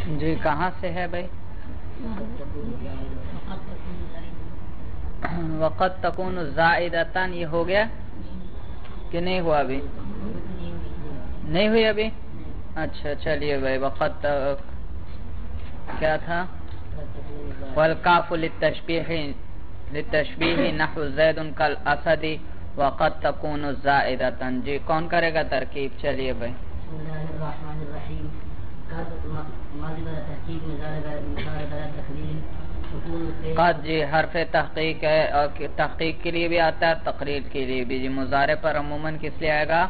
جی کہاں سے ہے بھائی؟ وقت تکون زائدتن، یہ ہو گیا کہ نہیں ہوا؟ ابھی نہیں ہوئی ابھی؟ اچھا چلیے بھائی، وقت کیا تھا؟ والکاف للتشبیہ نحو زید کالاسد وقد تکون زائدتن۔ جی کون کرے گا ترکیب؟ چلیے بھائی۔ بسم اللہ الرحمن الرحیم۔ قد جی حرف تحقیق ہے، اور تحقیق کے لیے بھی آتا ہے، تقریر کے لیے بھی۔ جی مضارع پر عموماً کس لیے آئے گا؟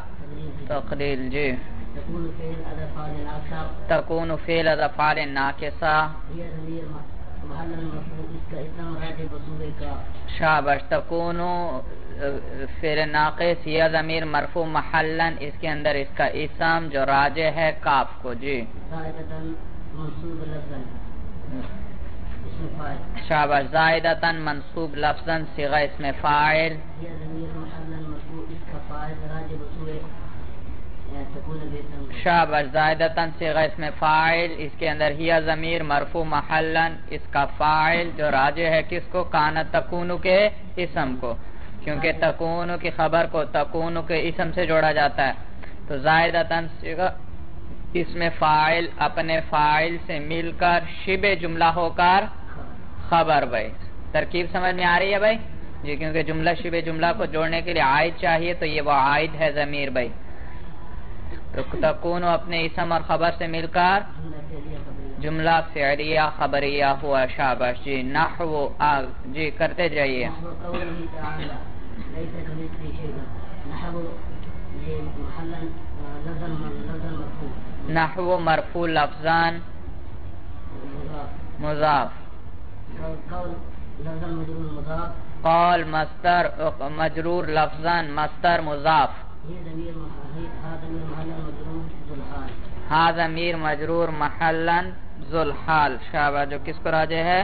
تقریر۔ جی تکون فعل از افعال ناقصہ، شاباش۔ تکون فعل ناقص، یہ ضمیر مرفوع محلا، اس کے اندر اس کا اسم جو راجع ہے کاف کو۔ جی شاباش۔ زائدتن منصوب لفظاً صیغہ اسم فاعل، شاباش۔ زائدتن صیغہ اسم فاعل، اس کے اندر ہی ضمیر مرفوع محلا، اس کا فاعل جو راجع ہے کس کو؟ کانت تکون کے اسم کو، کیونکہ تکون کی خبر کو تکون کے اسم سے جوڑا جاتا ہے۔ تو زائدتن صیغہ اسم فاعل اپنے فاعل سے مل کر شبہ جملہ ہو کر خبر۔ بھائی ترکیب سمجھ میں آ رہی ہے بھائی؟ جی کیونکہ جملہ شبہ جملہ کو جوڑنے کے لیے عائد چاہیے، تو یہ وہ عائد ہے ضمیر بھائی۔ تو تکون اپنے اسم اور خبر سے مل کر جملہ فعلیہ خبریہ ہوا۔ شاباش جی۔ نحو جی کرتے جائیے۔ نحو مرفوع لفظان مضاف، قول مصدر مجرور لفظان مصدر مضاف، ہا ضمیر مجرور محلا ذو الحال، شاباش۔ جو کس کو راجع ہے؟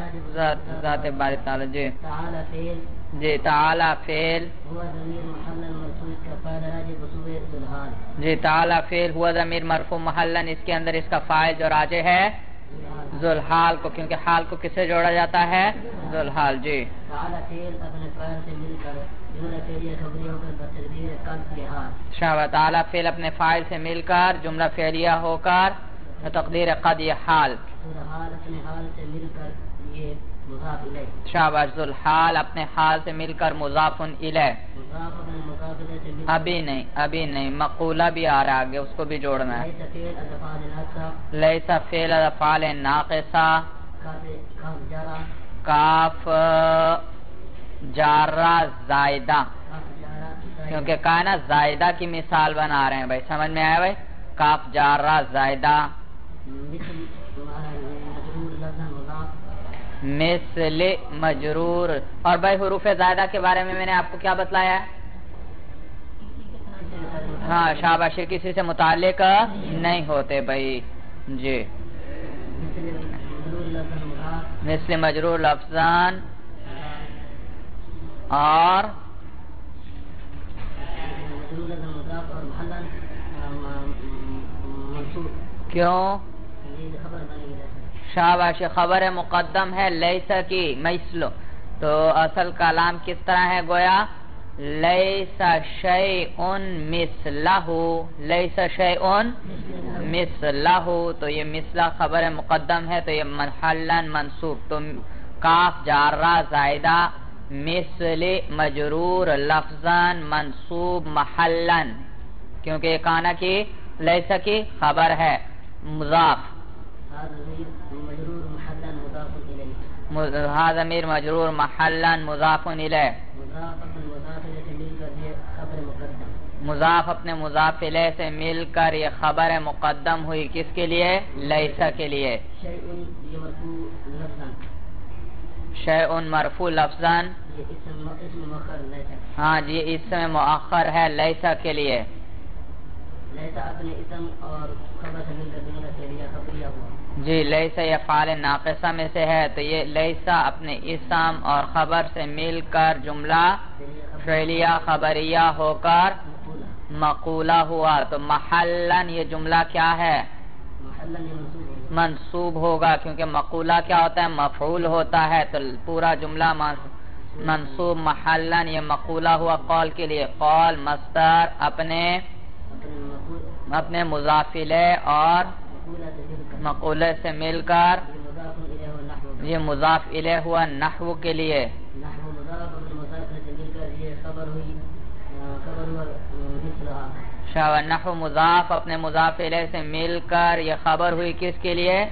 ذات باری تعالی۔ جی جی تعالی فعل، جی تعالی فعل ہوا ضمیر مرفوع محلا، اس کے اندر اس کا فاعل جو راجع ہے ذو الحال کو، کیونکہ حال کو کس سے جوڑا جاتا ہے؟ ذو الحال۔ جی شاباش۔ تعالی فعل اپنے فاعل سے مل کر جملہ فعلیہ ہو کر تقدیر قد یہ حال، شاباش۔ ذو الحال اپنے حال سے مل کر مضاف الیہ، ابھی نہیں مقولہ بھی آ رہا آگے، اس کو بھی جوڑنا ہے۔ لیس فعل افعال ناقصہ، کاف جارہ زائدہ، کیونکہ کہنا زائدہ کی مثال بنا رہے ہیں بھائی، سمجھ میں آیا بھائی؟ کاف جارہ زائدہ، مثل مجرور۔ اور بھائی حروف زائدہ کے بارے میں نے آپ کو کیا بتلایا ہے؟ ہاں شاباش، کسی سے متعلق نہیں ہوتے بھائی۔ جی مثل مجرور لفظان، اور کیوں؟ شاباش، خبر مقدم ہے لیس کی مثل، تو اصل کلام کس طرح ہے؟ گویا لیس شیء مثلہ، لیس شیء مثلہ، تو یہ مثلہ خبر مقدم ہے، تو یہ محلا منصوب، تو کاف جارہ زائدہ مثل مجرور لفظان منصوب محلا، کیونکہ یہ کانا کی لیس کی خبر ہے، مضاف، ہا ضمیر مجرور محلا مضاف الیہ، مضاف اپنے مضاف الیہ سے مل کر یہ خبر مقدم ہوئی، کس کے لیے؟ لیسا کے لیے۔ شیء مرفوع لفظاً، ہاں جی اسم مؤخر ہے لیسا کے لیے، جی لیسا یہ فعل ناقصہ میں سے ہے، تو یہ لیسا اپنے اسم اور خبر سے مل کر جملہ فعلیہ خبریہ ہو کر مقولہ ہوا، تو محلاً یہ جملہ کیا ہے؟ منصوب ہوگا، کیونکہ مقولہ کیا ہوتا ہے؟ مفعول ہوتا ہے، تو پورا جملہ منصوب محلن، یہ مقولہ ہوا قول کے لیے، قول مصدر اپنے مضاف الیہ اور مقولے سے مل کر، یہ مضاف الیہ ہوا نحو کے لیے، نحو مضاف اپنے مضاف الیہ سے مل کر یہ خبر ہوئی کس کے لیے؟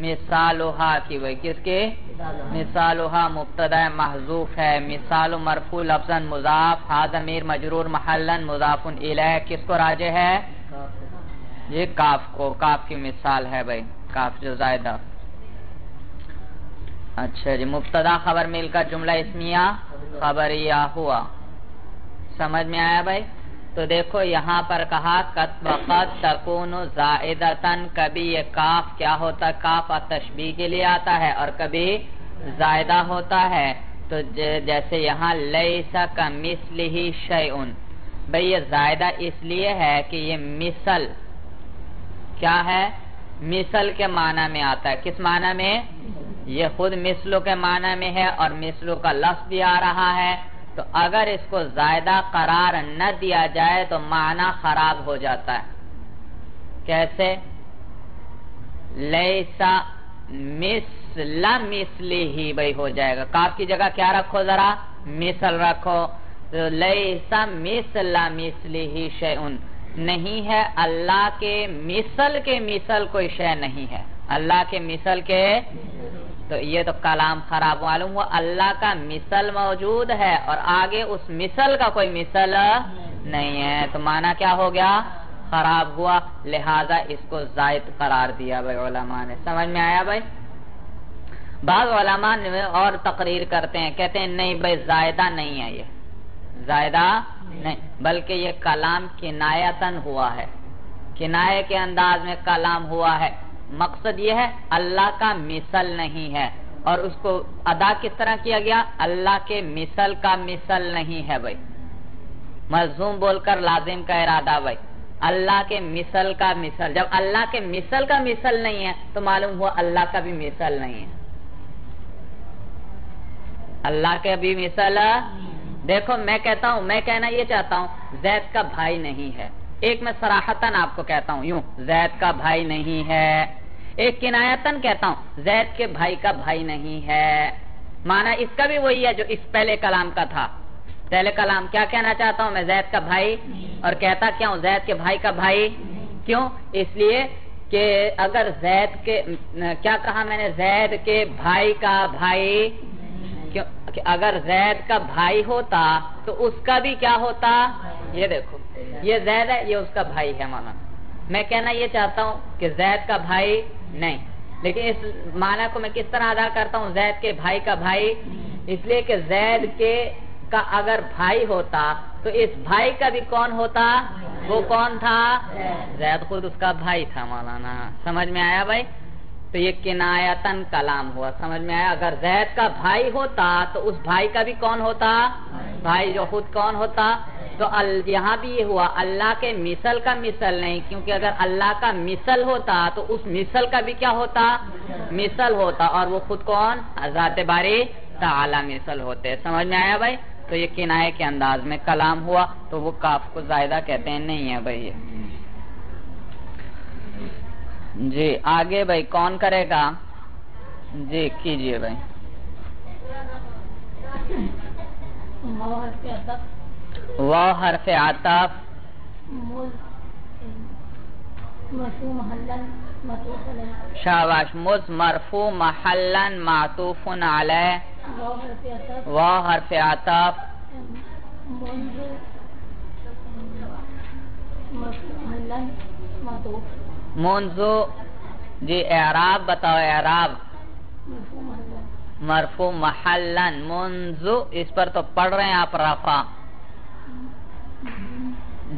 مثالها کی، وہی کس کی؟ مثالها مبتدا محذوف ہے، مثال مرفوع لفظا مضاف، ہا ضمیر مجرور محلا مضاف الیہ، کس کو راجع ہے؟ یہ کاف کو، کاف کی مثال ہے بھائی، کاف جو زائدہ۔ اچھا جی، مبتدا خبر مل کر جملہ اسمیہ خبریہ ہوا، سمجھ میں آیا بھائی؟ تو دیکھو یہاں پر کہا وقد تکون زائدتن، کبھی یہ کاف کیا ہوتا ہے؟ کاف تشبیہ کے لیے آتا ہے اور کبھی زائدہ ہوتا ہے، تو جیسے یہاں لیس کمثلہ شیء، بھئی یہ زائدہ اس لیے ہے کہ یہ مثل کیا ہے؟ مثل کے معنی میں آتا ہے، کس معنی میں؟ یہ خود مثلو کے معنی میں ہے اور مثلو کا لفظ بھی آ رہا ہے، تو اگر اس کو زائدہ قرار نہ دیا جائے تو معنی خراب ہو جاتا ہے۔ کیسے؟ لیسا مثل مثلی بھئی ہو جائے گا، کاف کی جگہ کیا رکھو ذرا؟ مثل رکھو، تو لیسا مثل مثلی شیء، نہیں ہے اللہ کے مثل کوئی شے نہیں ہے، اللہ کے مثل کے، تو یہ تو کلام خراب، معلوم ہوا اللہ کا مثل موجود ہے اور آگے اس مثل کا کوئی مثل نہیں ہے، تو معنی کیا ہو گیا؟ خراب ہوا، لہذا اس کو زائد قرار دیا بھائی علماء نے، سمجھ میں آیا بھائی؟ بعض علماء نے اور تقریر کرتے ہیں، کہتے ہیں نہیں بھائی زائدہ نہیں ہے، یہ زائدہ نہیں، بلکہ یہ کلام کنایتاً ہوا ہے، کنایے کے انداز میں کلام ہوا ہے، مقصد یہ ہے اللہ کا مثل نہیں ہے، اور اس کو ادا کس طرح کیا گیا؟ اللہ کے مثل کا مثل نہیں ہے بھائی، ملزوم بول کر لازم کا ارادہ بھائی، اللہ کے مثل کا مثل، جب اللہ کے مثل کا مثل نہیں ہے تو معلوم ہوا اللہ کا بھی مثل نہیں ہے، اللہ کے بھی مثل۔ دیکھو میں کہتا ہوں، میں کہنا یہ چاہتا ہوں زید کا بھائی نہیں ہے، ایک میں صراحتاً آپ کو کہتا ہوں یوں زید کا بھائی نہیں ہے، ایک کنایتاً کہتا ہوں زید کے بھائی کا بھائی نہیں ہے، معنی اس کا بھی وہی ہے جو اس پہلے کلام کا تھا، پہلے کلام کیا کہنا چاہتا ہوں میں؟ زید کا بھائی، اور کہتا کیا ہوں؟ زید کے بھائی کا بھائی، کیوں؟ اس لیے کہ اگر زید کے، کیا کہا میں نے؟ زید کے بھائی کا بھائی، کہ اگر زید کا بھائی ہوتا تو اس کا بھی کیا ہوتا؟ یہ دیکھو یہ زید ہے، یہ اس کا بھائی ہے، مانا میں کہنا یہ چاہتا ہوں کہ زید کا بھائی نہیں، لیکن اس معنی کو میں کس طرح ادا کرتا ہوں؟ زید کے بھائی کا بھائی، اس لیے کہ زید کے کا اگر بھائی ہوتا تو اس بھائی کا بھی کون ہوتا؟ وہ کون تھا؟ زید خود اس کا بھائی تھا، مولانا سمجھ میں آیا بھائی؟ تو یہ کنایتاً کلام ہوا، سمجھ میں آیا؟ اگر زید کا بھائی ہوتا تو اس بھائی کا بھی کون ہوتا؟ بھائی جو خود کون ہوتا؟ تو یہاں بھی یہ ہوا اللہ کے مثل کا مثل نہیں، کیونکہ اگر اللہ کا مثل ہوتا تو اس مثل کا بھی کیا ہوتا؟ مثل ہوتا، اور وہ خود کون؟ ذات باری تعالی مثل ہوتے، سمجھ میں آیا بھائی؟ تو یہ کنایے کے انداز میں کلام ہوا، تو وہ کاف کو زائدہ کہتے ہیں، نہیں ہے بھائی یہ۔ جی آگے بھائی کون کرے گا؟ جی کیجئے بھائی۔ وہ حرف عطف شاباش، مز مرفوع محلا معطوف علیہ، وہ حرف عطف منذ، جی اعراب بتاؤ، اعراب مرفوع محلا منذ، اس پر تو پڑھ رہے ہیں آپ رفع،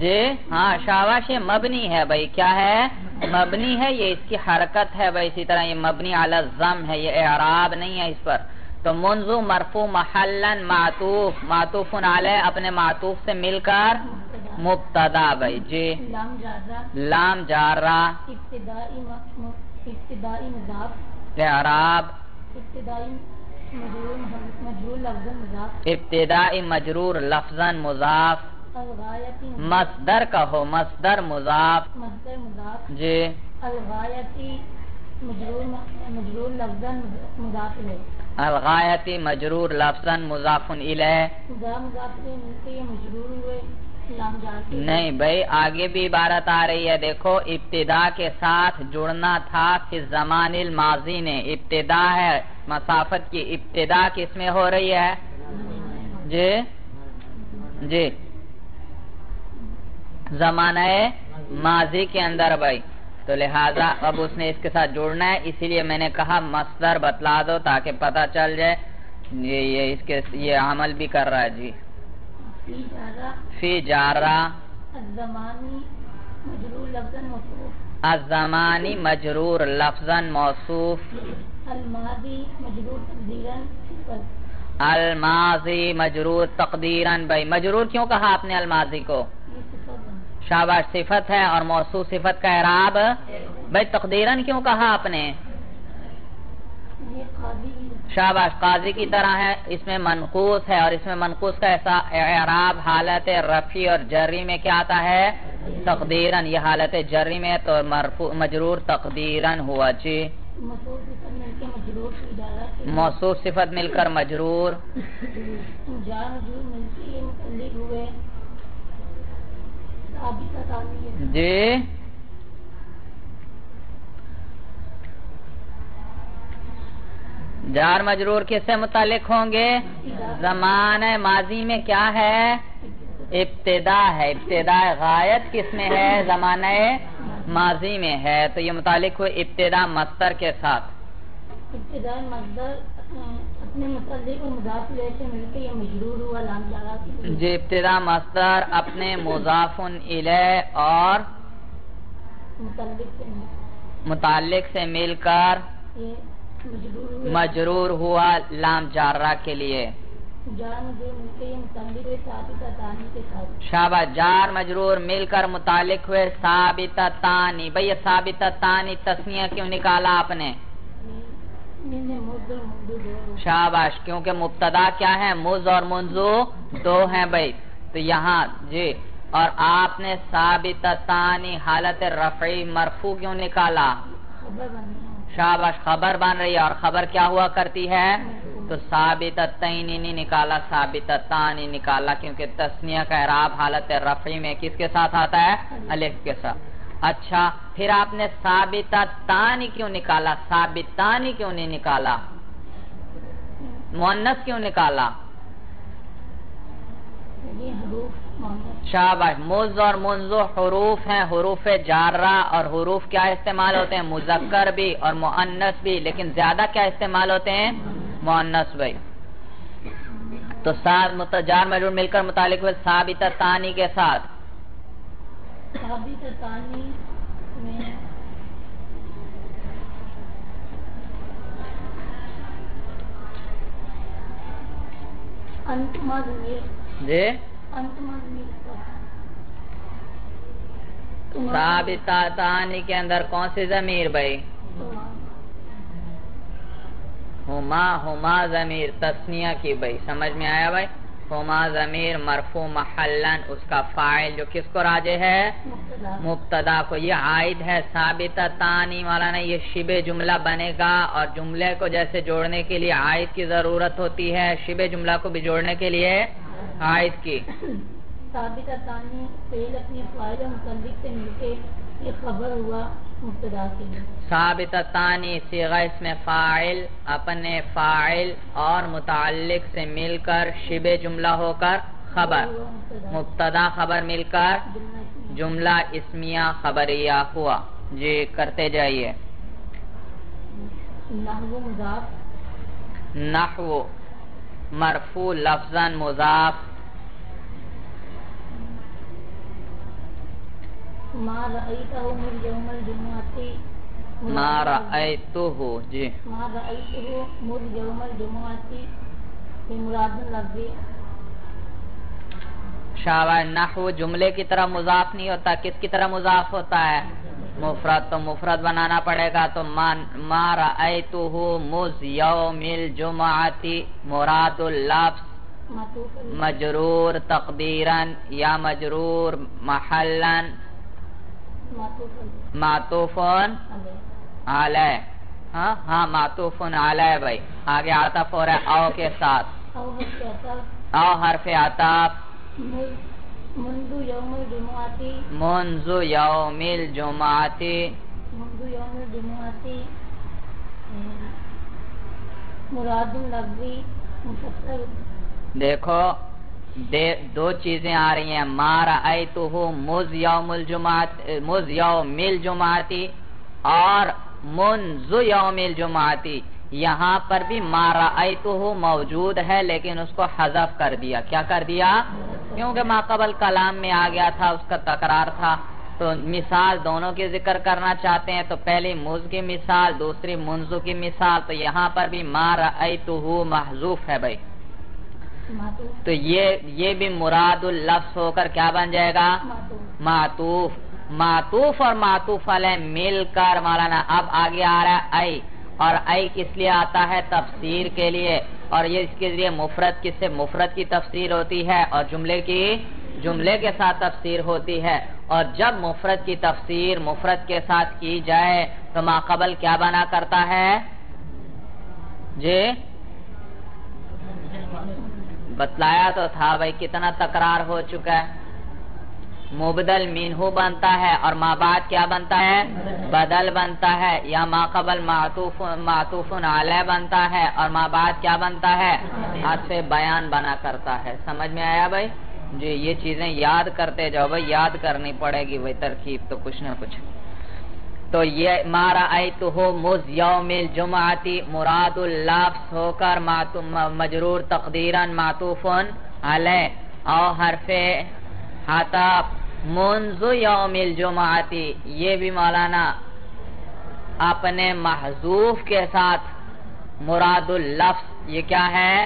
جی ہاں شاباش، یہ مبنی ہے بھائی، کیا ہے؟ مبنی ہے، یہ اس کی حرکت ہے بھائی، اسی طرح یہ مبنی علی الضم ہے، یہ اعراب نہیں ہے اس پر، تو منذ مرفوع محلا معطوف، معطوف علیہ اپنے معطوف سے مل کر مبتدا بھائی، جی لام جارہ ابتدائی مضاف اعراب ابتدائی مجرور لفظ مضاف ابتدائی مجرور لفظاً مضاف الغایتی مصدر کہو مصدر مضاف مصدر مضاف جی الغایتی مجرور لفظ مضاف الیہ الغایتی مجرور لفظاً مضاف الیہ مضاف الیہ ملتے یہ مجرور ہوئے لام جار کے نہیں بھائی آگے بھی عبارت آ رہی ہے دیکھو ابتدا کے ساتھ جڑنا تھا فی زمان الماضی نے ابتدا ہے مسافت کی ابتدا کس میں ہو رہی ہے جی جی زمانہ ماضی کے اندر بھائی تو لہذا اب اس نے اس کے ساتھ جوڑنا ہے اسی لیے میں نے کہا مصدر بتلا دو تاکہ پتہ چل جائے یہ عمل بھی کر رہا ہے جی فی جارہ الزمانی مجرور لفظ موصوف الزمانی مجرور لفظاً موصوف الماضی مجرور تقدیراً صفت الماضی مجرور تقدیراً بھائی مجرور کیوں کہا آپ نے الماضی کو یہ صفت ہے شاباش صفت ہے اور موصوف صفت کا اعراب بھائی تقدیراً کیوں کہا آپ نے یہ قاضی شاباش قاضی کی طرح ہے اس میں منقوص ہے اور اس میں منقوص کا ایسا اعراب حالت رفعی اور جری میں کیا آتا ہے تقدیراً یہ حالت جری میں تو مرفوع مجرور تقدیراً ہوا جی موصوف صفت مل کے مجرور کی اجازت موصوف صفت مل کر مجرور جار مجرور مل کے یہ متعلق ہوئے ثابتہ تعلیہ جی جار مجرور کس سے متعلق ہوں گے زمانہ ماضی میں کیا ہے ابتدا ہے ابتدا غایت کس میں ہے زمانہ ماضی میں ہے تو یہ متعلق ہوئے ابتدا مصدر کے ساتھ ابتدائی مصدر اپنے متعلق اور مضاف الیہ سے مل کے یہ مجرور ہوا لام جارہ کے جی ابتدا مصدر اپنے مضاف الیہ اور متعلق سے مل کر یہ مجرور مجرور ہوا لام جارہ کے لیے جار مجرور مل کے یہ متعلق ہوئے ثابتہ تانی کے ساتھ شاباش جار مجرور مل کر متعلق ہوئے ثابتہ تانی بھئی یہ ثابتہ تانی تسنیہ کیوں نکالا آپ نے شاباش کیونکہ مبتدا کیا ہے مز اور منزو دو ہیں بھئی تو یہاں جی اور آپ نے ثابتہ تانی حالت رفعی مرفوع کیوں نکالا خبر بننا شاباش خبر بن رہی ہے اور خبر کیا ہوا کرتی ہے تو ثابتہ تینی نہیں نکالا ثابتہ تانی نکالا کیونکہ تسنیہ کا اعراب حالت رفعی میں کس کے ساتھ آتا ہے الف کے ساتھ اچھا پھر آپ نے ثابتہ تانی کیوں نکالا ثابتانی کیوں نہیں نکالا مؤنث کیوں نکالا یہ حروف مؤنث شاباش مز اور منزو حروف ہیں حروف جارہ اور حروف کیا استعمال ہوتے ہیں مذکر بھی اور مؤنث بھی لیکن زیادہ کیا استعمال ہوتے ہیں مؤنث بھی تو جار مجرور مل کر متعلق ہوئے ثابتہ تانی کے ساتھ ثابتہ تانی میں انتما ضمیر جی انتما ضمیر ثابتہ تانی کے اندر کون سی ضمیر بھائی ہما ضمیر تسنیہ کی بھائی سمجھ میں آیا بھائی ہما ضمیر مرفوع محلن اس کا فاعل جو کس کو راجع ہے مبتدا کو یہ عائد ہے ثابتہ تانی والا نے یہ شبہ جملہ بنے گا اور جملے کو جیسے جوڑنے کے لیے عائد کی ضرورت ہوتی ہے شبہ جملہ کو بھی جوڑنے کے لیے عائد کی ثابتہ تانی فعل اپنے فاعل و متعلق سے مل کے یہ خبر ہوا مبتدا کے لیے ثابتہ تانی صیغہ اسم فاعل اپنے فاعل اور متعلق سے مل کر شبہ جملہ ہو کر خبر مبتدا خبر مل کر جملہ اسمیہ خبریہ ہوا جی کرتے جائیے نحو مضاف نحو مرفوع لفظاً مضاف ما رأیتہ من یوم الجمعہ ما رأیتہ جی ما رأیتہ من یوم الجمعہ مراد لفظی شاباش نحو جملے کی طرح مضاف نہیں ہوتا کس کی طرح مضاف ہوتا ہے مفرد تو مفرد بنانا پڑے گا. تو ما رأیتہ مز یوم الجمعتی مراد اللفظ مجرور تقدیرا یا مجرور محلا معطوف علیہ. ہاں معطوف علیہ بھائی. آگے عطف ہو رہا ہے او کے ساتھ. او حرف عطف. منذ یوم الجمعتی. منذ یوم الجمعتی. منذ یوم الجمعتی مراد اللفظی مفسر. دیکھو دو چیزیں آ رہی ہیں. ما رأیتہ مز یوم الجمعتی اور منذ یوم الجمعتی. یہاں پر بھی ما رأیتہ موجود ہے لیکن اس کو حذف کر دیا. کیا کر دیا؟ کیونکہ ما قبل کلام میں آ گیا تھا, اس کا تکرار تھا. تو مثال دونوں کی ذکر کرنا چاہتے ہیں تو پہلی مز کی مثال, دوسری منذ کی مثال. تو یہاں پر بھی ما رأیتہ محذوف ہے بھائی. تو یہ بھی مراد اللفظ ہو کر کیا بن جائے گا؟ معطوف. معطوف اور معطوف علیہ مل کر مولانا اب آگے آ رہا ہے ای. اور ای کس لیے آتا ہے؟ تفسیر کے لیے. اور یہ اس کے لیے مفرد کس سے؟ مفرد کی تفسیر ہوتی ہے اور جملے کے ساتھ تفسیر ہوتی ہے. اور جب مفرد کی تفسیر مفرد کے ساتھ کی جائے تو ما قبل کیا بنا کرتا ہے؟ جی بتلایا تو تھا بھائی, کتنا تکرار ہو چکا ہے. مبدل منہ بنتا ہے اور ما بعد کیا بنتا ہے؟ بدل بنتا ہے. یا ما قبل معطوف علیہ بنتا ہے اور ما بعد کیا بنتا ہے؟ عطف بیان بنا کرتا ہے. سمجھ میں آیا بھائی؟ جی یہ چیزیں یاد کرتے جاؤ بھائی, یاد کرنی پڑے گی بھائی ترکیب تو کچھ نہ کچھ. تو یہ ما رأیتہ مز یوم الجمعتی مراد اللفظ ہو کر مجرور تقدیرا معطوف علیہ او حرف عطف منذ یوم الجمعتی. یہ بھی مولانا اپنے محذوف کے ساتھ مراد اللفظ. یہ کیا ہے؟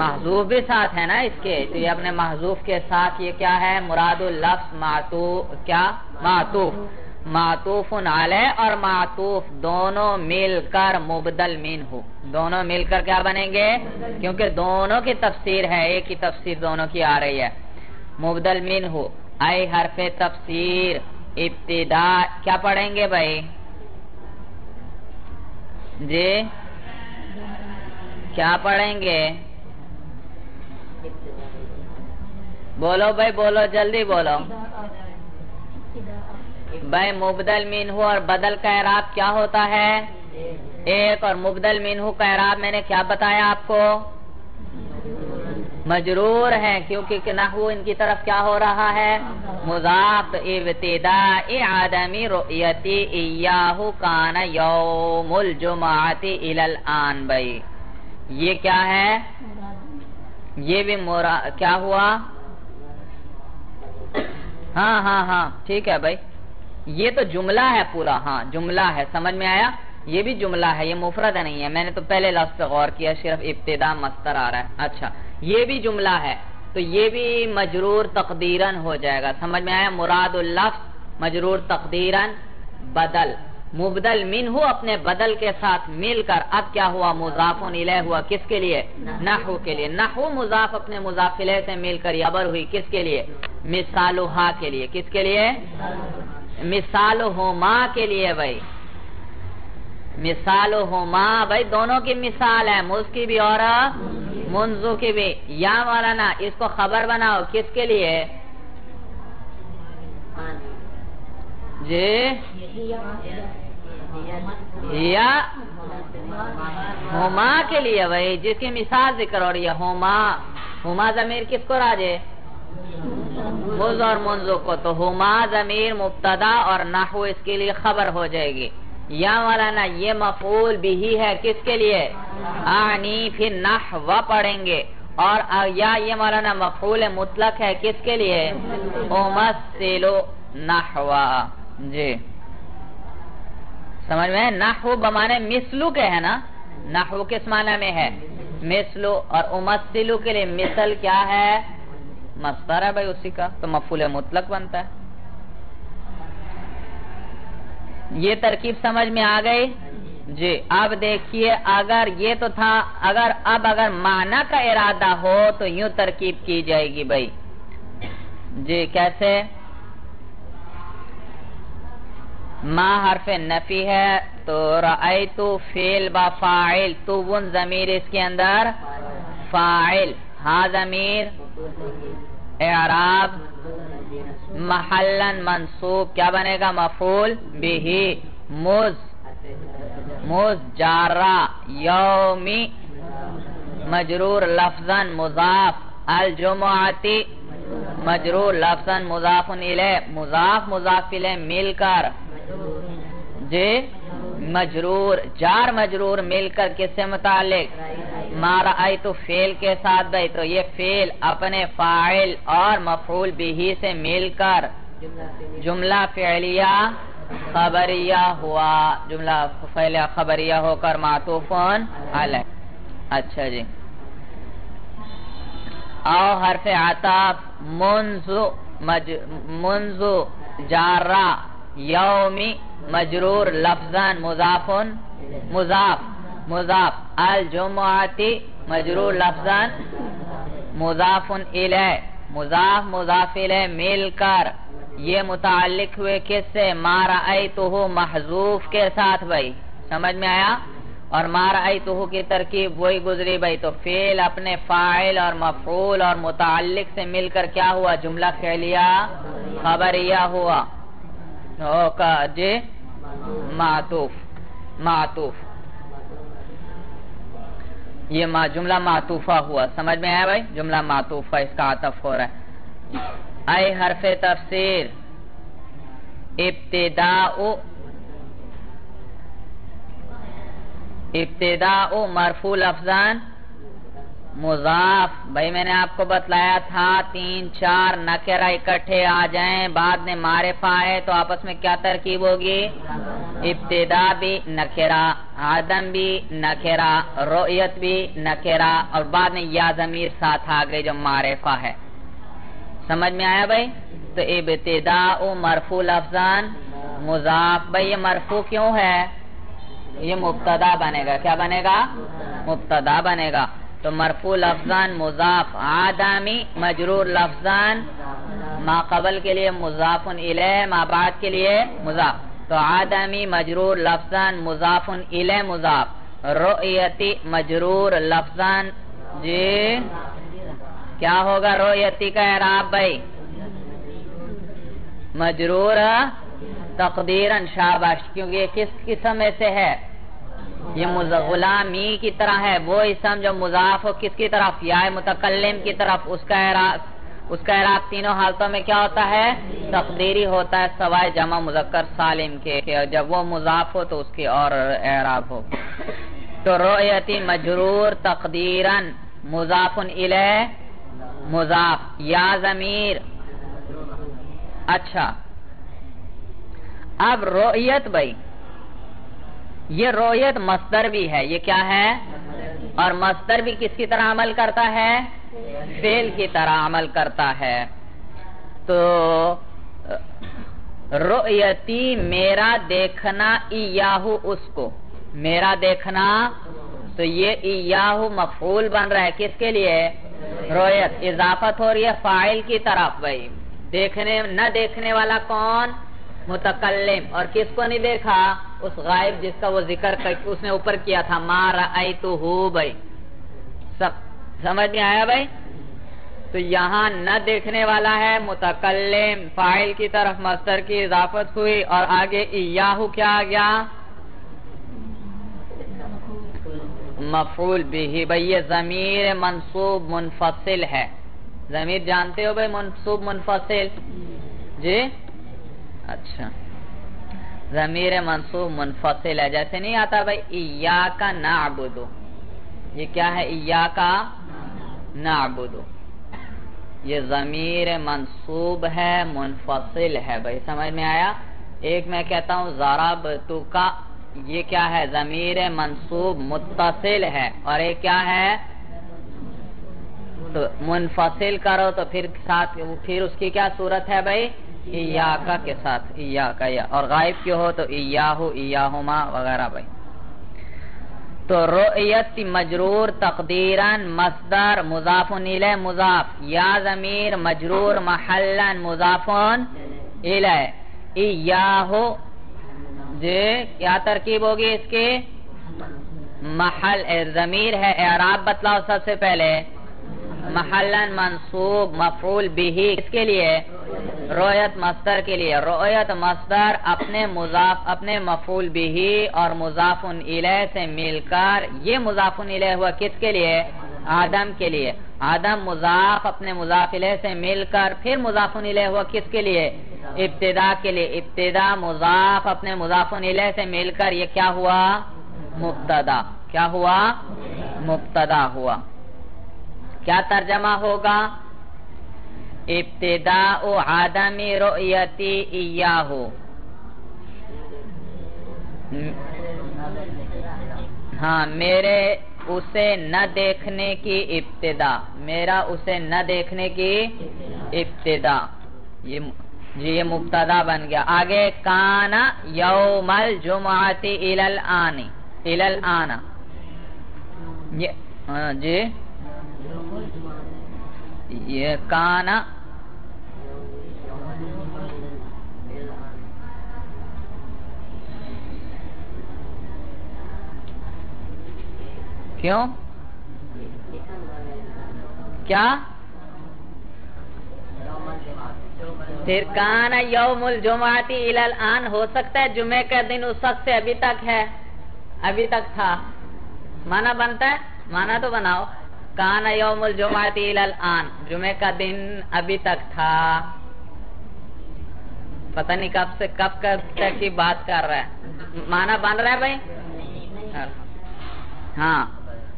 محذوف بھی ساتھ ہے نا اس کے. تو یہ اپنے محذوف کے ساتھ یہ کیا ہے؟ مراد اللفظ معطوف. معطوف علیہ اور معطوف دونوں مل کر مبدل منہ. دونوں مل کر کیا بنیں گے؟ کیونکہ دونوں کی تفسیر ہے, ایک ہی تفسیر دونوں کی آ رہی ہے. مبدل منہ ای حرف تفسیر ابتدا کیا پڑھیں گے بھائی؟ جی کیا پڑھیں گے؟ بولو بھائی بولو, جلدی بولو بھائی. مبدل منہ اور بدل کا اعراب کیا ہوتا ہے؟ ایک. اور مبدل منہ کا اعراب میں نے کیا بتایا آپ کو؟ مجرور ہے کیونکہ نحو ان کی طرف کیا ہو رہا ہے؟ مضاف. ابتداء عدم رؤیتی ایاہ کان یوم الجمعتی الی الان. بھائی یہ کیا ہے؟ یہ بھی کیا ہوا؟ ہاں ٹھیک ہے بھائی, یہ تو جملہ ہے پورا. ہاں جملہ ہے, سمجھ میں آیا؟ یہ بھی جملہ ہے, یہ مفرد نہیں ہے. میں نے تو پہلے لفظ پہ غور کیا, صرف ابتدا مصدر آ رہا ہے. اچھا یہ بھی جملہ ہے تو یہ بھی مجرور تقدیرن ہو جائے گا. سمجھ میں آیا؟ مراد اللفظ مجرور تقدیرن بدل. مبدل منہ اپنے بدل کے ساتھ مل کر اب کیا ہوا؟ مضاف الیہ ہوا. کس کے لیے؟ نحو کے لیے. نحو مضاف اپنے مضاف الیہ سے مل کر خبر ہوئی. کس کے لیے؟ مثالہا کے لیے. کس کے لیے؟ مثالہما کے لیے بھائی. مثالہما بھائی دونوں کی مثال ہے, مز کی بھی اور منذ کی بھی. یا مولانا اس کو خبر بناؤ. کس کے لیے؟ جی یا ہما کے لیے بھائی, جس کی مثال ذکر ہو رہی ہے. ہما ضمیر کس کو راجے؟ مز اور منذ کو. تو ہما ضمیر مبتدا اور نحو اس کے لیے خبر ہو جائے گی. یا مولانا یہ مفعول بھی ہے. کس کے لیے؟ آنی پھر نحو پڑھیں گے. اور یا یہ مولانا مفعول مطلق ہے. کس کے لیے؟ امثلو نحو. جی سمجھ میں؟ نحو بمانے مثلو کے ہے نا. نحو کس معنی میں ہے؟ مثلو. اور امثلو کے لیے مثل کیا ہے؟ مصدر ہے بھائی اسی کا, تو مفعول مطلق بنتا ہے. یہ ترکیب سمجھ میں آ گئی جی. اب دیکھیے اگر یہ تو تھا، اگر معنی کا ارادہ ہو تو یوں ترکیب کی جائے گی بھائی جی. کیسے؟ ما حرف نفی ہے تو رأیتو فعل با فاعل، تو ون ضمیر اس کے اندر فاعل، ہاں ضمیر اعراب محلن منصوب، کیا بنے گا؟ مفعول بہ. مز جارہ یومی مجرور لفظاً مضاف، الجمعتی مجرور لفظاً مضاف الیہ، مضاف الیہ مل کر جی مجرور، جار مجرور مل کر کس سے متعلق؟ ما رأیتو فعل کے ساتھ بھائی، تو یہ فعل اپنے فاعل اور مفعول بہ سے مل کر جملہ فعلیہ خبریہ ہوا، جملہ فعلیہ خبریہ ہو کر معطوف علیہ. اچھا جی. او حرف عطف منذ جارہ یومی مجرور لفظاً مضاف الجمعتی مجرور لفظاً مضاف الیہ، مضاف الیہ مل کر یہ متعلق ہوئے کس سے؟ ما رأیتہ محذوف کے ساتھ بھائی. سمجھ میں آیا؟ اور ما رأیتہ کی ترکیب وہی گزری بھائی، تو فعل اپنے فاعل اور مفعول اور متعلق سے مل کر کیا ہوا؟ جملہ فعلیہ خبریہ ہوا جی معطوف. یہ جملہ معطوفہ ہوا. سمجھ میں آیا بھائی؟ جملہ معطوفہ اس کا عطف ہو رہا ہے. اے حرف تفسیر ابتداء مرفوع لفظاً مضاف. بھائی میں نے آپ کو بتلایا تھا 3-4 نکرہ اکٹھے آ جائیں بعد میں معرفہ ہے تو آپس میں کیا ترکیب ہوگی؟ ابتدا بھی نکرہ، عدم بھی نکرہ، رؤیت بھی نکرہ، اور بعد میں یا ضمیر ساتھ آ گئی جو معرفہ ہے. سمجھ میں آیا بھائی؟ تو ابتداء مرفوع لفظاً مضاف. بھائی یہ مرفوع کیوں ہے؟ یہ مبتدا بنے گا. کیا بنے گا؟ مبتدا بنے گا. تو مرفوع لفظاً مضاف، آدمی مجرور لفظاً، ما قبل کے لیے مضاف الیہ، ما بعد کے لیے مضاف، تو آدمی مجرور لفظاً مضاف الیہ مضاف، رؤیتی مجرور لفظاً جی کیا ہوگا رؤیتی کا اعراب بھائی؟ مجرور تقدیراً. شاباش. کیونکہ یہ کس قسم میں سے ہے؟ یہ غلامی کی طرح ہے. وہ اسم جو مضاف ہو کس کی طرف؟ یا متکلم کی طرف. اس کا اعراب تینوں حالتوں میں کیا ہوتا ہے؟ تقدیری ہوتا ہے سوائے جمع مذکر سالم کے. جب وہ مضاف ہو تو اس کی اور اعراب ہو. تو رؤیتی مجرور تقدیراً مضاف الیہ مضاف، یا ضمیر. اچھا اب رؤیت بھائی، یہ رؤیت مصدر بھی ہے. یہ کیا ہے؟ اور مصدر بھی کس کی طرح عمل کرتا ہے؟ فعل کی طرح عمل کرتا ہے. تو رؤیتی میرا دیکھنا، ایاہو اس کو میرا دیکھنا، تو یہ ایاہو مفعول بن رہا ہے کس کے لیے؟ رؤیت. اضافت ہو رہی ہے فاعل کی طرف بھائی. نہ دیکھنے والا کون؟ متکلم. اور کس کو نہیں دیکھا؟ اس غائب جس کا وہ ذکر اس نے اوپر کیا تھا، ما رأیتہ بھائی. سمجھ میں آیا بھائی؟ تو یہاں نہ دیکھنے والا ہے متکلم، فاعل کی طرف مصدر کی اضافت ہوئی، اور آگے ایاہو کیا آ گیا؟ مفعول بہ. بھائی یہ ضمیر منصوب منفصل ہے. ضمیر جانتے ہو بھائی منصوب منفصل جی؟ اچھا ضمیر منصوب منفصل ہے. جیسے نہیں آتا بھائی ایاک نعبد، یہ کیا ہے؟ ایاک نعبد. یہ ضمیر منصوب ہے منفصل ہے بھائی. سمجھ میں آیا؟ ایک میں کہتا ہوں ضربتک، یہ کیا ہے؟ ضمیر منصوب متصل ہے. اور ایک کیا ہے؟ تو منفصل کرو تو پھر اس کی کیا صورت ہے بھائی؟ ایاکا کے ساتھ ایاکا یا، اور غائب کی ہو تو ایاہو ایاہما وغیرہ بھائی. تو رؤیت مجرور تقدیراً مصدر مضاف الیہ مضاف، یا ضمیر مجرور محلا مضاف الیہ، ایاہو جی کیا ترکیب ہوگی اس کی؟ محل ضمیر ہے، اعراب بتلاؤ سب سے پہلے. محلا منصوب مفعول به اس کے لیے رؤیت مصدر کے لیے. رؤیت مصدر اپنے مضاف اپنے مفعول به اور مضاف الیہ سے مل کر، یہ مضاف الیہ ہوا کس کے لیے؟ آدم کے لیے. آدم مضاف اپنے مضاف الیہ سے مل کر پھر مضاف الیہ ہوا کس کے لیے؟ ابتدا کے لیے. ابتدا مضاف اپنے مضاف الیہ سے مل کر یہ کیا ہوا؟ مبتدا. کیا ہوا؟ مبتدا ہوا. کیا ترجمہ ہوگا؟ ابتداء عدم رؤیتی ایاہو. ہاں، میرے اسے نہ دیکھنے کی ابتدا، میرا اسے نہ دیکھنے کی ابتدا. یہ مبتدا بن گیا. آگے کان یوم الجمعۃ الی الآن، الی الآن جی یہ کانا کیوں کیا پھر کانا یوم الجمعۃ الی الآن ہو سکتا ہے جمعے کا دن اس وقت سے ابھی تک ہے، ابھی تک تھا. مانا بنتا ہے؟ مانا تو بناؤ. کانا یوم الجمعۃ الی الآن، جمعے کا دن ابھی تک تھا. پتہ نہیں کب سے کب تک کی بات کر رہا ہے. مانا بن رہا ہے بھائی؟ ہاں،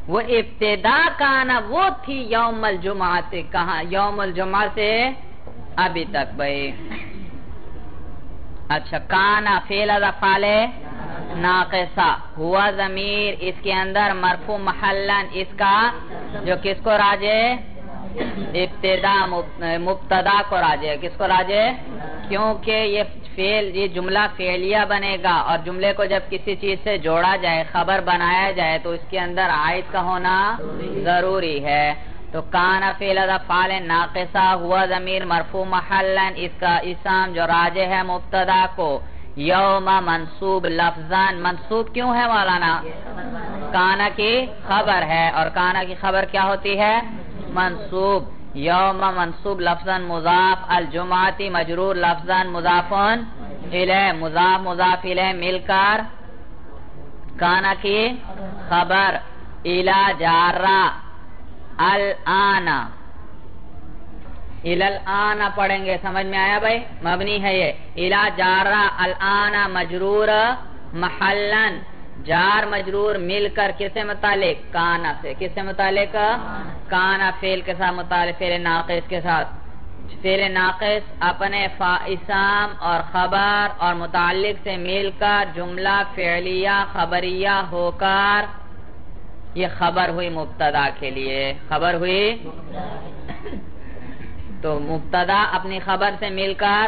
وہ ابتدا کانا وہ تھی یوم الجمعہ سے، کہاں؟ یوم الجمعہ سے ابھی تک بھائی. اچھا، کانا فعل افعال ناقصہ، ہوا ضمیر اس کے اندر مرفوع محلن، اس کا جو کس کو راجع؟ ابتدا مبتدا کو راجع. کس کو راجع؟ کیونکہ یہ جملہ فعلیہ بنے گا، اور جملے کو جب کسی چیز سے جوڑا جائے، خبر بنایا جائے، تو اس کے اندر عائد کا ہونا ضروری ہے. تو کانا فعل افعال ناقصہ، ہوا ضمیر مرفوع محلن، اس کا اسم جو راجع ہے مبتدا کو. یوم منصوب لفظاً، منصوب کیوں ہے مولانا؟ کانا کی خبر ہے، اور کانا کی خبر کیا ہوتی ہے؟ منصوب. یوم منصوب لفظاً مضاف، الجمعۃ مجرور لفظاً مضاف الیہ، مضاف مضاف الیہ مل کر کانا کی خبر. الی جارہ الآن، الی الآن پڑھیں گے، سمجھ میں آیا بھائی؟ مبنی ہے یہ. الی جارہ الآن مجرور محلن، جار مجرور مل کر کس سے متعلق؟ کانا سے. کس سے متعلق؟ کانا فعل کے ساتھ متعلق، فعل ناقص کے ساتھ. فعل ناقص اپنے اسم اور خبر اور متعلق سے مل کر جملہ فعلیہ خبریہ ہو کر یہ خبر ہوئی مبتدا کے لیے. خبر ہوئی تو مبتدا اپنی خبر سے مل کر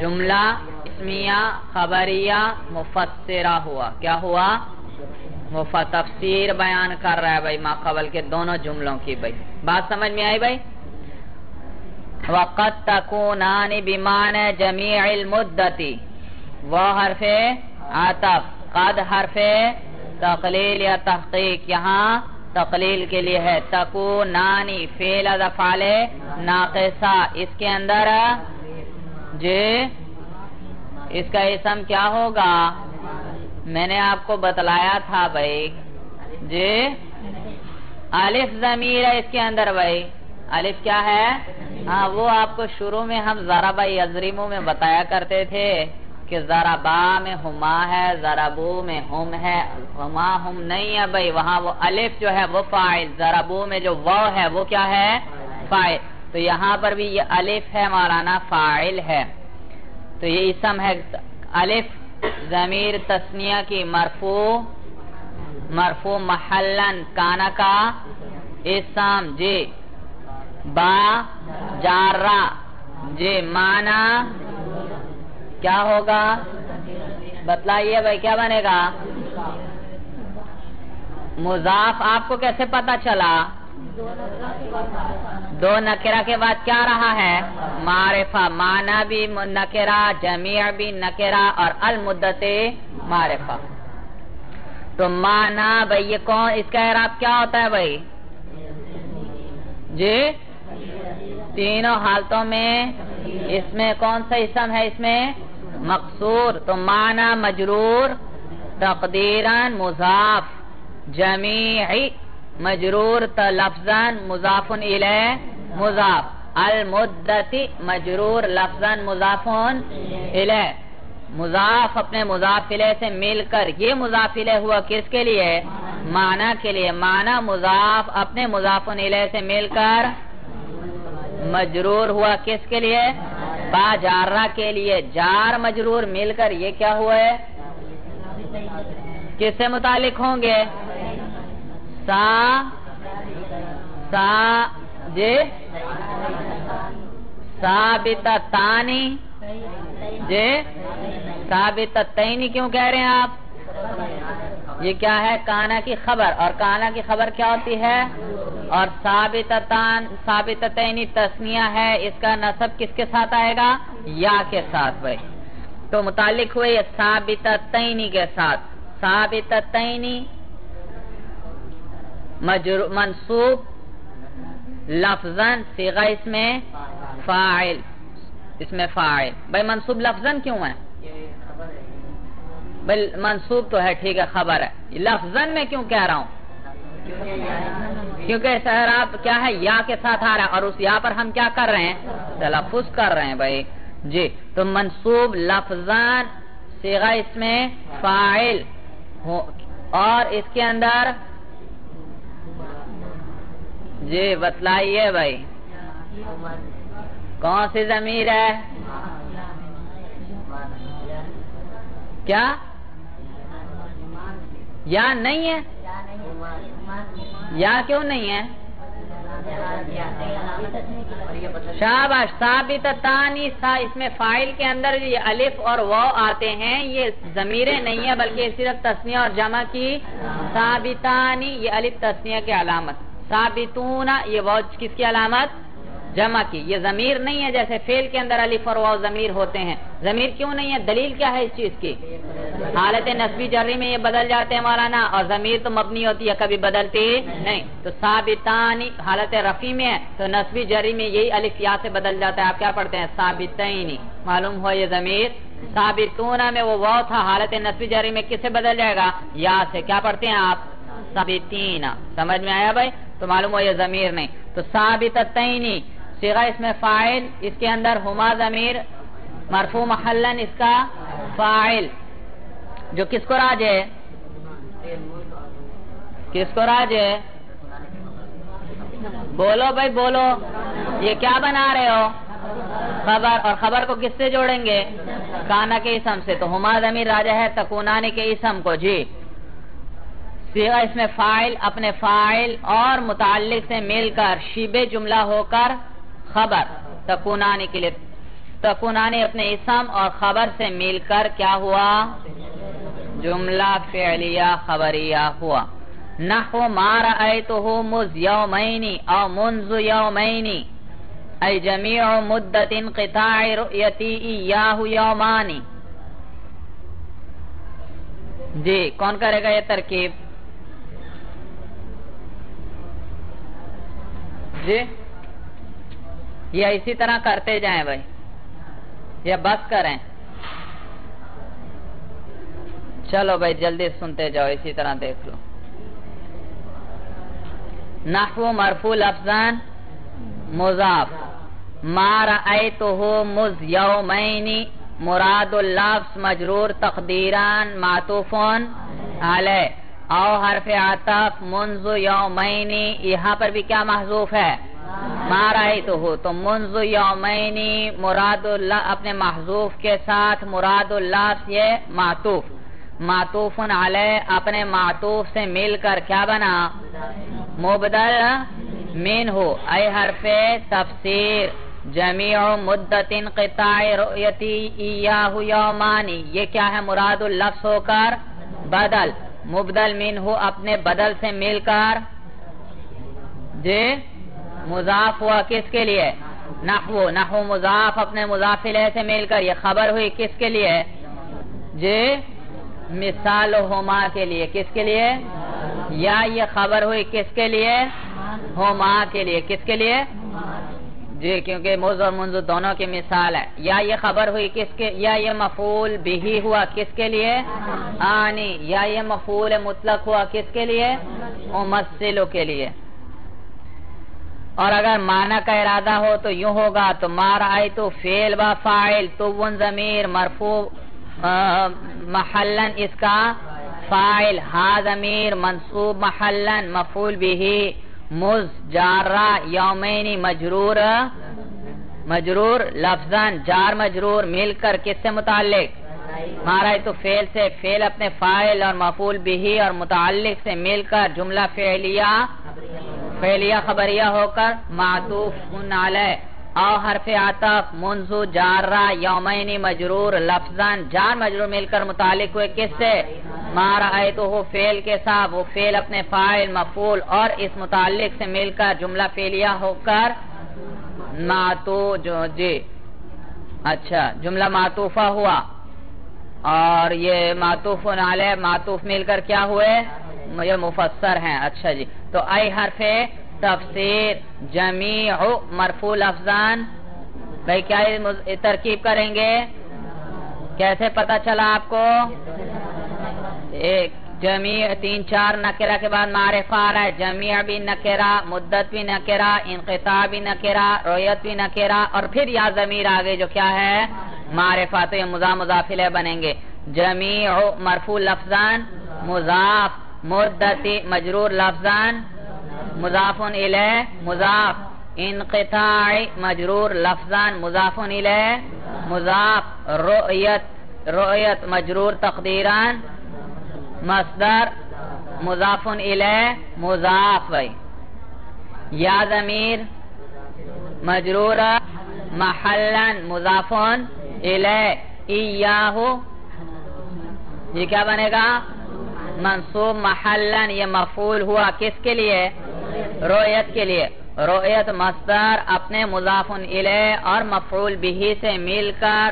جملہ اسمیہ خبریہ مفسرہ ہوا. کیا ہوا؟ تفسیر بیان کر رہا ہے بھائی ما قبل کے دونوں جملوں کی. بھائی بات سمجھ میں آئی بھائی؟ وَقَدْ تَكُونَانِ بِمَعْنَى جَمِيعِ الْمُدَّةِ، وہ حرف عطف، قد حرف تقلیل یا تحقیق، یہاں تقلیل کے لیے ہے. تکونانی فعل افعال ناقصہ، اس کے اندر جی اس کا اسم کیا ہوگا؟ میں نے آپ کو بتلایا تھا بھائی جی، الف ضمیر ہے اس کے اندر بھائی. الف کیا ہے؟ ہاں، وہ آپ کو شروع میں ہم ضرب یضرب میں بتایا کرتے تھے کہ ضربا میں ہما ہے، ضربو میں ہم ہے. ہما ہم نہیں ہے بھائی، وہاں وہ الف جو ہے وہ فاعل، ضربو میں جو واو ہے وہ کیا ہے؟ فاعل. تو یہاں پر بھی یہ الف ہے مولانا، فاعل ہے. تو یہ اسم ہے. الف ضمیر تثنیہ کی مرفوع محلن، کانا کا اسم جی. با جارہ جی معنی کیا ہوگا بتلائیے بھائی کیا بنے گا مضاف آپ کو کیسے پتا چلا دو نکرہ کے بعد کیا رہا ہے معرفہ معنی بھی نکرہ جمیع بھی نکرہ اور المدت معرفہ تو معنی بھائی یہ کون اس کا اعراب کیا ہوتا ہے بھائی جی تینوں حالتوں میں اس میں کون سا اسم ہے اس میں مقصور تو معنی مجرور تقدیراً مضاف جمیعی مجرور لفظاً مضاف الیہ مضاف المدتی مجرور لفظاً مضاف الیہ مضاف اپنے مضاف الیہ سے مل کر یہ مضاف الیہ ہوا کس کے لیے معنی کے لیے معنی مضاف اپنے مضاف الیہ سے مل کر مجرور ہوا کس کے لیے با جارہ کے لیے جار مجرور مل کر یہ کیا ہوا ہے کس سے متعلق ہوں گے جی ثابتتانی جی ثابتتینی کیوں کہہ رہے ہیں آپ یہ کیا ہے کانا کی خبر اور کانا کی خبر کیا ہوتی ہے اور ثابتتینی تسنیہ ہے اس کا نصب کس کے ساتھ آئے گا یا کے ساتھ بھائی تو متعلق ہوئے یہ ثابتتینی کے ساتھ ثابتتینی منصوب لفظاً صیغہ اس میں فاعل بھائی منصوب لفظاً کیوں ہے بھائی منصوب تو ہے ٹھیک ہے خبر ہے لفظاً میں کیوں کہہ رہا ہوں کیونکہ اس اعراب کیا ہے یا کے ساتھ آ رہا ہے اور اس یا پر ہم کیا کر رہے ہیں تلفظ کر رہے ہیں بھائی جی تو منصوب لفظاً صیغہ اس میں فاعل اور اس کے اندر جی بتلائیے بھائی کون سی ضمیر ہے کیا یا نہیں ہے یا کیوں نہیں ہے شاباش ثابتتانی اس میں فاعل کے اندر یہ الف اور واو آتے ہیں یہ ضمیریں نہیں ہیں بلکہ صرف تثنیہ اور جمع کی ثابتانی یہ الف تثنیہ کی علامت ثابتون یہ واو کس کی علامت جمع کی یہ ضمیر نہیں ہے جیسے فعل کے اندر الف اور واو ضمیر ہوتے ہیں ضمیر کیوں نہیں ہے دلیل کیا ہے اس چیز کی حالت نصبی جری میں یہ بدل جاتے ہیں مولانا اور ضمیر تو مبنی ہوتی ہے کبھی بدلتی نہیں تو ثابتانی حالت رفع میں ہے تو نصبی جری میں یہی الف یا سے بدل جاتا ہے آپ کیا پڑھتے ہیں ثابتینی معلوم ہو یہ ضمیر ثابتون میں وہ واو تھا حالت نصبی جری میں کس سے بدل جائے گا یا سے کیا پڑھتے ہیں آپ ثابتین سمجھ میں آیا بھائی تو معلوم ہو یہ ضمیر نہیں تو ثابتتینی صیغہ اس میں فاعل اس کے اندر ہما ضمیر مرفوع محلن اس کا فاعل جو کس کو راج ہے کس کو راج ہے بولو بھائی بولو یہ کیا بنا رہے ہو خبر اور خبر کو کس سے جوڑیں گے کانا کے اسم سے تو ہما ضمیر راجہ ہے تکونانی کے اسم کو جی صیغہ اس میں فاعل اپنے فاعل اور متعلق سے مل کر شبہ جملہ ہو کر خبر تکونانی کے لیے تکونانی اپنے اسم اور خبر سے مل کر کیا ہوا جملہ فعلیہ خبریہ ہوا نحو ما رأیتہ مذ یومین او منذ یومین ای جمیع مدت انقطاع رؤیتی ایاہ یومانی جی کون کرے گا یہ ترکیب جی یا اسی طرح کرتے جائیں بھائی یا بس کریں چلو بھائی جلدی سنتے جاؤ اسی طرح دیکھ لو نحو مرفوع لفظاً مضاف ما رأیتہ مذ یومین مراد اللفظ مجرور تقدیران معطوف علیہ او حرف عطف منذ یومین یہاں پر بھی کیا محذوف ہے ما رأیتہ تو منذ یومین مراد اللہ اپنے محذوف کے ساتھ مراد اللفظ یہ معطوف علیہ اپنے معطوف سے مل کر کیا بنا مبدل منہ ای حرف تفسیر جمیع مدت انقطاع رؤیتی ایاہ یومانی، یہ کیا ہے؟ مراد اللفظ ہو کر بدل، مبدل منہ اپنے بدل سے مل کر، جی مضاف ہوا کس کے لیے؟ نحو مضاف اپنے مضاف الیہ سے مل کر، یہ خبر ہوئی کس کے لیے؟ جی مثالہما کے لیے، کس کے لیے؟ یا یہ خبر ہوئی کس کے لیے؟ ہما کے لیے، کس کے لیے؟ جی کیونکہ موز اور منذ دونوں کی مثال ہے. یا یہ خبر ہوئی کس کے، یا یہ مفعول بھی ہوا کس کے لیے؟ آنی. یا یہ مفعول مطلق ہوا کس کے لیے؟ ممثل کے لیے. اور اگر معنی کا ارادہ ہو تو یوں ہوگا، تو ما رأیت فعل و فاعل، تو ضمیر مرفوع محلن اس کا فاعل، ہا ضمیر منصوب محلن مفعول به، مز جارہ یومینی مجرور لفظاً جار مجرور مل کر کس سے متعلق؟ ما رأیت فعل سے، فعل اپنے فاعل اور مفعول به اور متعلق سے مل کر جملہ فعلیہ خبریہ ہو کر معطوف علیہ، او حرف عطف منذ جارہ یومینی مجرور لفظاً جار مجرور مل کر متعلق ہوئے کس سے؟ ما رأیتہ فعل کے ساتھ، وہ فعل اپنے فاعل مفعول اور اس متعلق سے مل کر جملہ فعلیہ ہو کر جی اچھا جملہ معطوفہ ہوا، اور یہ معطوف علیہ معطوف مل کر کیا ہوئے؟ یہ مفسر ہیں. اچھا جی، تو ای حرف تفسیر جمیع مرفوع لفظان، بھئی کیا ترکیب کریں گے؟ کیسے پتہ چلا آپ کو؟ ایک جمیع 3 4 نکرہ کے بعد معرفہ آ رہا ہے، جمیع بھی نکرہ، مدت بھی نکرہ، انقطاع بھی نکرہ، رؤیت بھی نکرہ، اور پھر یا ضمیر آگے جو کیا ہے؟ معرفہ. تو یہ مضاف الیہ بنیں گے. جمیع مرفوع لفظان مضاف، مدتی مجرور لفظان مضاف الیہ مضاف، انقطاع مجرور لفظان مضاف الیہ مضاف، رؤیت مجرور تقدیران مصدر مضاف الیہ مضاف. بھائی یا ضمیر مجرور محلا مضاف الیہ، ایاہ یہ کیا بنے گا؟ منصوب محلن، یہ مفعول ہوا کس کے لیے؟ رؤیت کے لیے. رؤیت مصدر اپنے مضاف الیہ اور مفعول به سے مل کر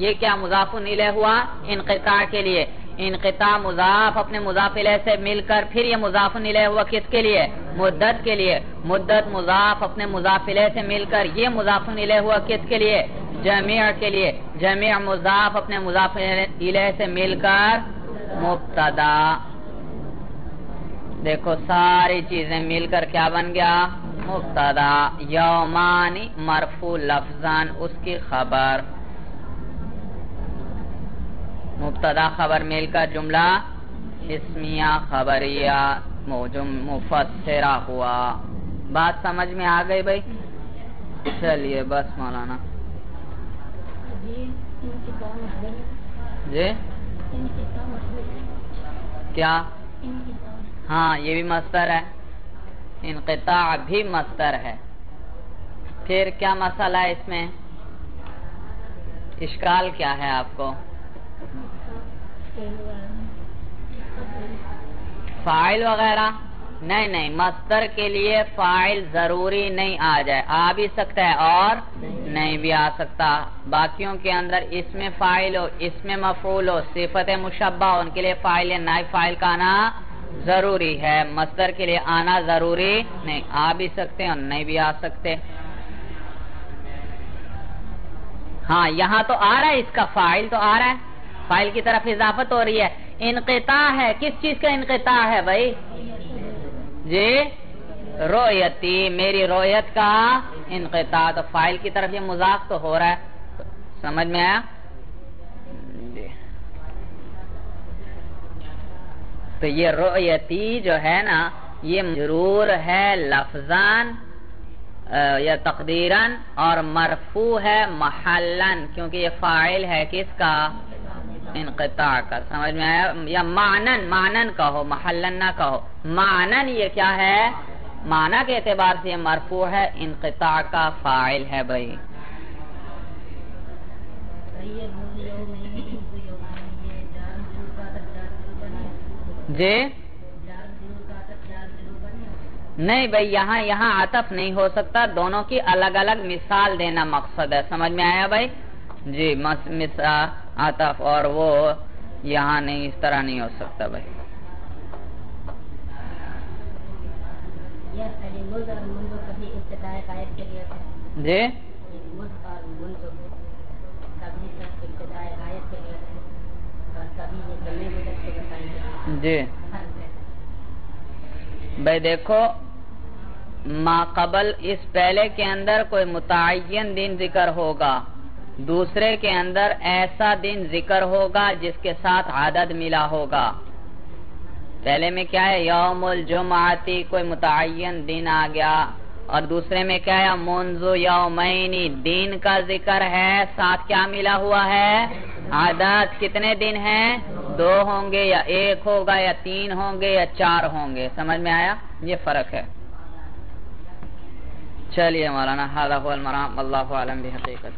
یہ کیا مضاف الیہ ہوا؟ انقطاع کے لیے. انقطاع مضاف اپنے مضاف الیہ سے مل کر پھر یہ مضاف الیہ ہوا کس کے لیے؟ مدت کے لیے. مدت مضاف اپنے مضاف الیہ سے مل کر یہ مضاف الیہ ہوا کس کے لیے؟ جمیع کے لیے. جمیع مضاف اپنے مضاف الیہ سے مل کر مبتدا. دیکھو ساری چیزیں مل کر کیا بن گیا؟ مبتدا. یومانی مرفوع لفظان اس کی خبر، مبتدا خبر مل کر جملہ اسمیہ خبریہ مفسرہ ہوا. بات سمجھ میں آ گئی بھائی؟ چلیے بس مولانا جی کیا؟ ہاں یہ بھی مصدر ہے، انقطاع بھی مصدر ہے. پھر کیا مسئلہ ہے اس میں؟ اشکال کیا ہے آپ کو؟ فاعل وغیرہ نہیں، مصدر کے لیے فاعل ضروری نہیں آ جائے، آ بھی سکتا ہے اور نہیں بھی آ سکتا. باقیوں کے اندر اس میں فاعل ہو، اس میں مفعول ہو، صفت مشبہ ہو، ان کے لیے فاعل یا نائب فاعل کا آنا ضروری ہے. مصدر کے لیے آنا ضروری نہیں، آ بھی سکتے اور نہیں بھی آ سکتے. ہاں یہاں تو آ رہا ہے، اس کا فاعل تو آ رہا ہے، فاعل کی طرف اضافت ہو رہی ہے. انقطاع ہے، کس چیز کا انقطاع ہے بھائی؟ جی رؤیتی، میری رؤیت کا انقطاع. تو فاعل کی طرف یہ مضاف تو ہو رہا ہے. سمجھ میں آیا؟ تو یہ رؤیتی جو ہے نا، یہ مجرور ہے لفظان یا تقدیرن، اور مرفوع ہے محلن، کیونکہ یہ فاعل ہے کس کا؟ انقطاع کا. سمجھ میں آیا؟ یا معنن کہو، محلن نہ کہو. معنن یہ کیا ہے؟ معنی کے اعتبار سے یہ مرفوع ہے، انقطاع کا فاعل ہے بھائی. جی نہیں بھائی، یہاں عطف نہیں ہو سکتا، دونوں کی الگ الگ مثال دینا مقصد ہے، سمجھ میں آیا بھائی؟ جی عطف اور وہ یہاں نہیں، اس طرح نہیں ہو سکتا بھائی۔ جی جی بھائی دیکھو، ما قبل اس پہلے کے اندر کوئی متعین دن ذکر ہوگا، دوسرے کے اندر ایسا دن ذکر ہوگا جس کے ساتھ عدد ملا ہوگا۔ پہلے میں کیا ہے؟ یوم الجمعاتی، کوئی متعین دن آ گیا، اور دوسرے میں کیا ہے؟ منذ یومین، دین کا ذکر ہے، ساتھ کیا ملا ہوا ہے؟ عدد۔ کتنے دن ہیں؟ 2 ہوں گے، یا 1 ہوگا، یا 3 ہوں گے، یا 4 ہوں گے، سمجھ میں آیا؟ یہ فرق ہے۔ چلیے مولانا، ھذا ھو المرام، واللہ اعلم بحقیقت۔